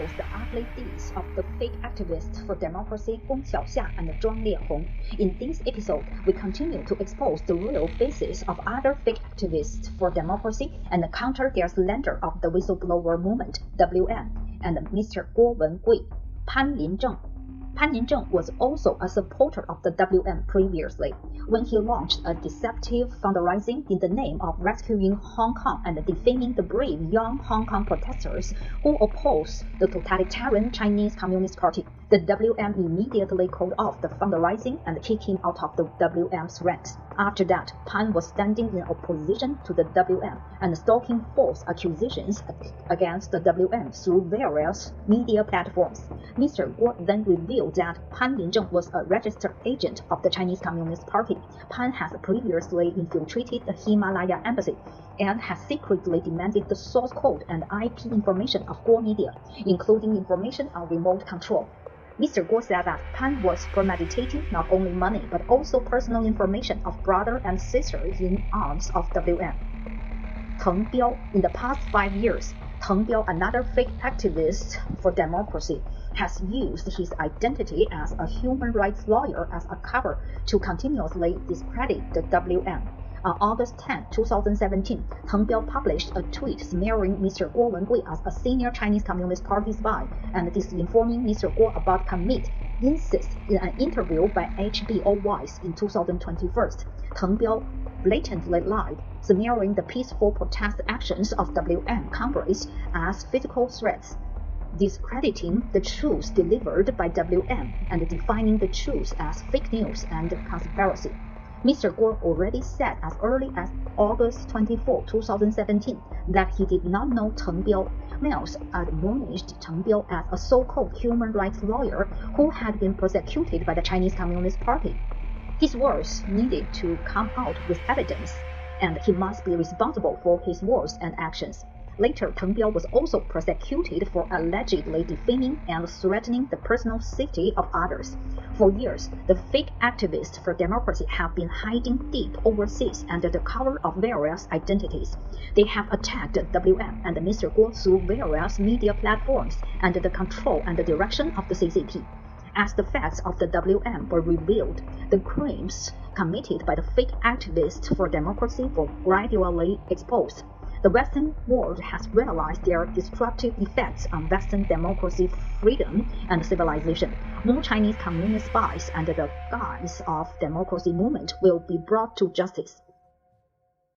expose the ugly deeds of the fake activists for democracy Gong Xiaoxia and Zhuang Liehong. In this episode, we continue to expose the real faces of other fake activists for democracy and counter their slander of the whistleblower movement, WM, and Mr. Guo Wengui, Pan Linzheng. Pan Linzheng was also a supporter of the WM previously, when he launched a deceptive fundraising in the name of rescuing Hong Kong and defaming the brave young Hong Kong protesters who oppose the totalitarian Chinese Communist Party. The WM immediately called off the fundraising and kicked him out of the WM's ranks. After that, Pan was standing in opposition to the WM and stalking false accusations against the WM through various media platforms. Mr. Guo then revealed that Pan Linzheng was a registered agent of the Chinese Communist Party. Pan has previously infiltrated the Himalaya embassy and has secretly demanded the source code and IP information of Guo Media, including information on remote control. Mr. Guo said that Pan was premeditating not only money but also personal information of brother and sister in arms of WM. Teng Biao. In the past 5 years, Teng Biao, another fake activist for democracy, has used his identity as a human rights lawyer as a cover to continuously discredit the WM. On August 10, 2017, Teng Biao published a tweet smearing Mr. Guo Wengui as a senior Chinese Communist Party spy and disinforming Mr. Guo about commit incest in an interview by HBO Voice in 2021. Teng Biao blatantly lied, smearing the peaceful protest actions of WM Congress as physical threats, discrediting the truth delivered by WM and defining the truth as fake news and conspiracy. Mr. Guo already said as early as August 24, 2017, that he did not know Teng Biao. Mails admonished Teng Biao as a so-called human rights lawyer who had been persecuted by the Chinese Communist Party. His words needed to come out with evidence, and he must be responsible for his words and actions. Later, Teng Biao was also prosecuted for allegedly defaming and threatening the personal safety of others. For years, the fake activists for democracy have been hiding deep overseas under the cover of various identities. They have attacked WM and Mr. Guo through various media platforms under the control and the direction of the CCP. As the facts of the WM were revealed, the crimes committed by the fake activists for democracy were gradually exposed. The Western world has realized their destructive effects on Western democracy, freedom, and civilization. More Chinese communist spies under the guise of democracy movement will be brought to justice.